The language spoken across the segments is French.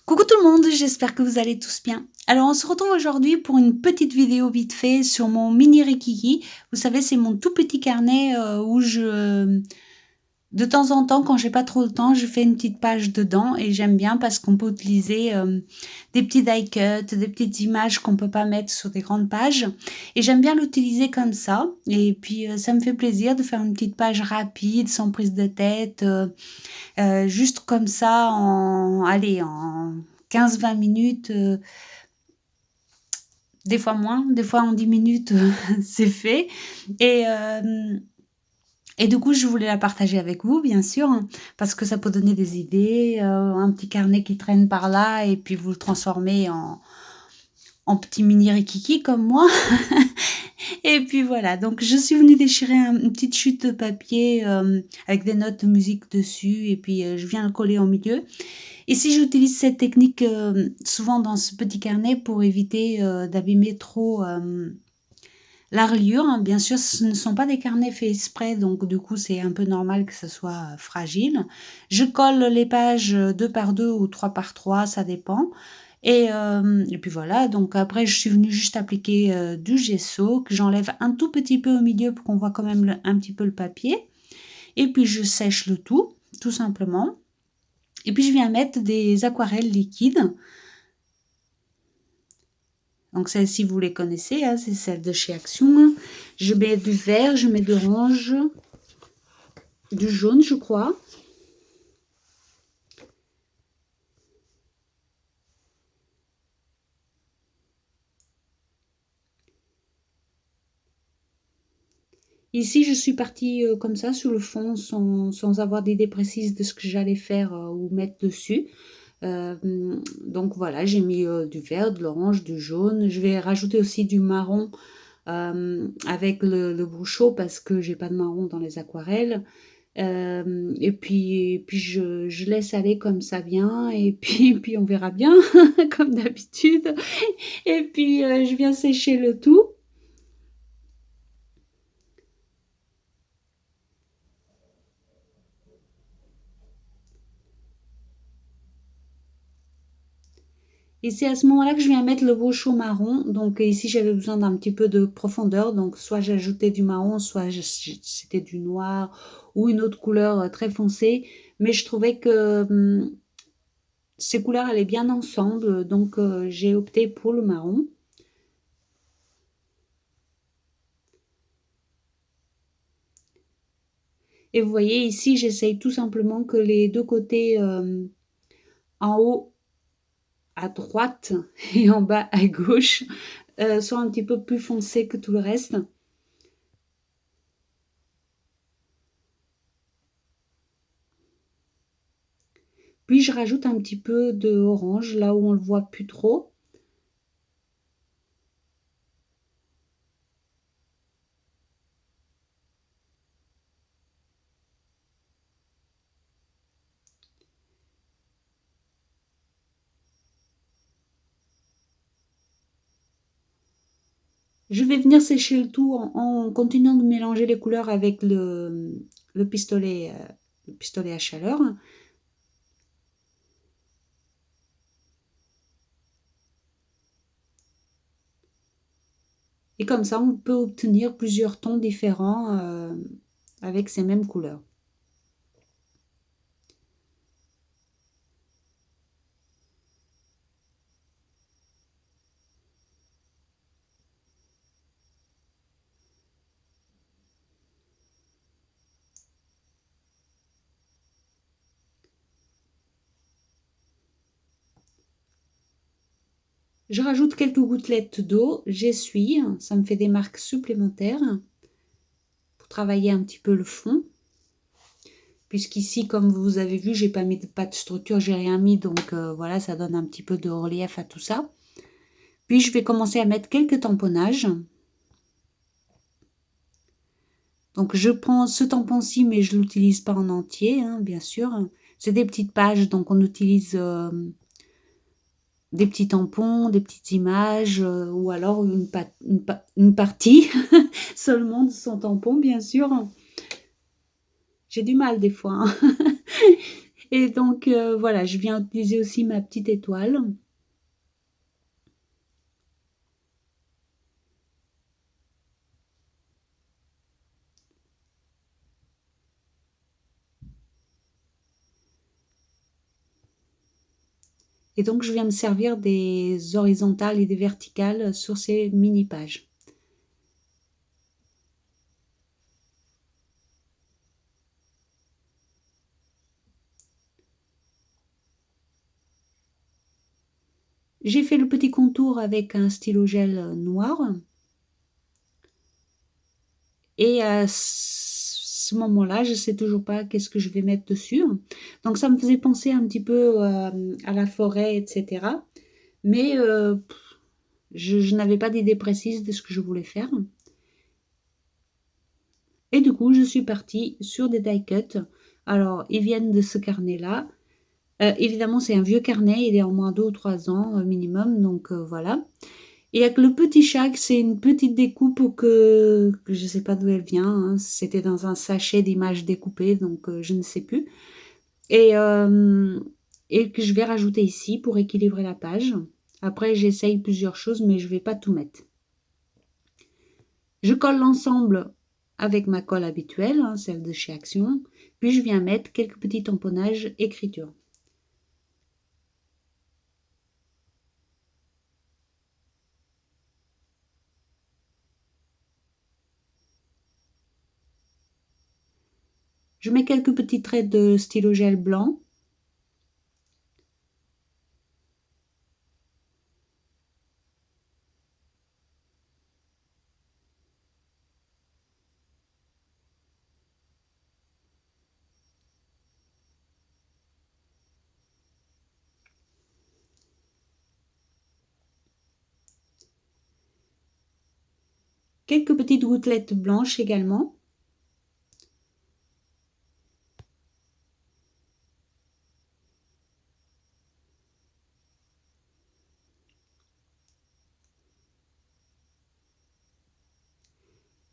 Coucou tout le monde, j'espère que vous allez tous bien. Alors on se retrouve aujourd'hui pour une petite vidéo vite fait sur mon mini Rikiki. Vous savez, c'est mon tout petit carnet où de temps en temps, quand j'ai pas trop le temps, je fais une petite page dedans et j'aime bien parce qu'on peut utiliser des petits die cuts, des petites images qu'on peut pas mettre sur des grandes pages. Et j'aime bien l'utiliser comme ça. Et puis ça me fait plaisir de faire une petite page rapide, sans prise de tête. Juste comme ça en 15-20 minutes, des fois moins, des fois en 10 minutes, c'est fait et hem et du coup, je voulais la partager avec vous, bien sûr, hein, parce que ça peut donner des idées, un petit carnet qui traîne par là et puis vous le transformez en petit mini rikiki comme moi. Et puis voilà, donc je suis venue déchirer une petite chute de papier avec des notes de musique dessus et puis je viens le coller au milieu. Ici, j'utilise cette technique souvent dans ce petit carnet pour éviter d'abîmer trop la reliure, hein. Bien sûr, ce ne sont pas des carnets faits exprès, donc du coup, c'est un peu normal que ça soit fragile. Je colle les pages 2 par 2 ou 3 par 3, ça dépend. Et puis voilà, donc après, je suis venue juste appliquer du gesso, que j'enlève un tout petit peu au milieu pour qu'on voit quand même un petit peu le papier. Et puis, je sèche le tout simplement. Et puis, je viens mettre des aquarelles liquides. Donc celles-ci, vous les connaissez, hein, c'est celles de chez Action. Je mets du vert, je mets de l'orange, du jaune, je crois. Ici, je suis partie comme ça sur le fond sans avoir d'idée précise de ce que j'allais faire ou mettre dessus. Donc voilà, j'ai mis du vert, de l'orange, du jaune. Je vais rajouter aussi du marron avec le bouchon parce que j'ai pas de marron dans les aquarelles. Et puis je laisse aller comme ça vient et puis on verra bien comme d'habitude. Et puis je viens sécher le tout. Et c'est à ce moment-là que je viens mettre le bouchon marron. Donc ici j'avais besoin d'un petit peu de profondeur. Donc soit j'ajoutais du marron, soit c'était du noir ou une autre couleur très foncée. Mais je trouvais que ces couleurs allaient bien ensemble. Donc j'ai opté pour le marron. Et vous voyez ici, j'essaye tout simplement que les deux côtés en haut à droite et en bas à gauche soient un petit peu plus foncés que tout le reste. Puis je rajoute un petit peu de orange là où on le voit plus trop. Je vais venir sécher le tout en continuant de mélanger les couleurs avec le pistolet à chaleur. Et comme ça, on peut obtenir plusieurs tons différents avec ces mêmes couleurs. Je rajoute quelques gouttelettes d'eau, j'essuie, ça me fait des marques supplémentaires pour travailler un petit peu le fond. Puisqu'ici, comme vous avez vu, j'ai pas mis de pâte structure, j'ai rien mis, donc voilà, ça donne un petit peu de relief à tout ça. Puis je vais commencer à mettre quelques tamponnages. Donc je prends ce tampon-ci, mais je ne l'utilise pas en entier, hein, bien sûr. C'est des petites pages, donc on utilise des petits tampons, des petites images, ou alors une partie seulement de son tampon, bien sûr. J'ai du mal des fois, hein. Et donc, voilà, je viens utiliser aussi ma petite étoile. Et donc, je viens me servir des horizontales et des verticales sur ces mini pages. J'ai fait le petit contour avec un stylo gel noir. Et à ce moment-là, je sais toujours pas qu'est-ce que je vais mettre dessus. Donc ça me faisait penser un petit peu à la forêt, etc. Mais je n'avais pas d'idée précise de ce que je voulais faire. Et du coup, je suis partie sur des die cuts. Alors, ils viennent de ce carnet-là. Évidemment, c'est un vieux carnet, il est en moins 2 ou 3 ans minimum, donc voilà. Et avec le petit chac, c'est une petite découpe que je ne sais pas d'où elle vient, hein. C'était dans un sachet d'images découpées, donc je ne sais plus. Et, euh, et que je vais rajouter ici pour équilibrer la page. Après, j'essaye plusieurs choses, mais je ne vais pas tout mettre. Je colle l'ensemble avec ma colle habituelle, hein, celle de chez Action, puis je viens mettre quelques petits tamponnages écriture. Je mets quelques petits traits de stylo gel blanc. Quelques petites gouttelettes blanches également.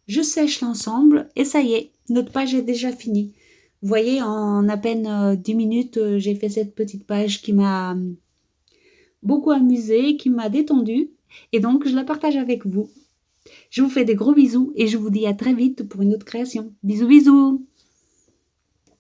Je sèche l'ensemble et ça y est, notre page est déjà finie. Vous voyez, en à peine 10 minutes, j'ai fait cette petite page qui m'a beaucoup amusée, qui m'a détendue et donc je la partage avec vous. Je vous fais des gros bisous et je vous dis à très vite pour une autre création. Bisous bisous!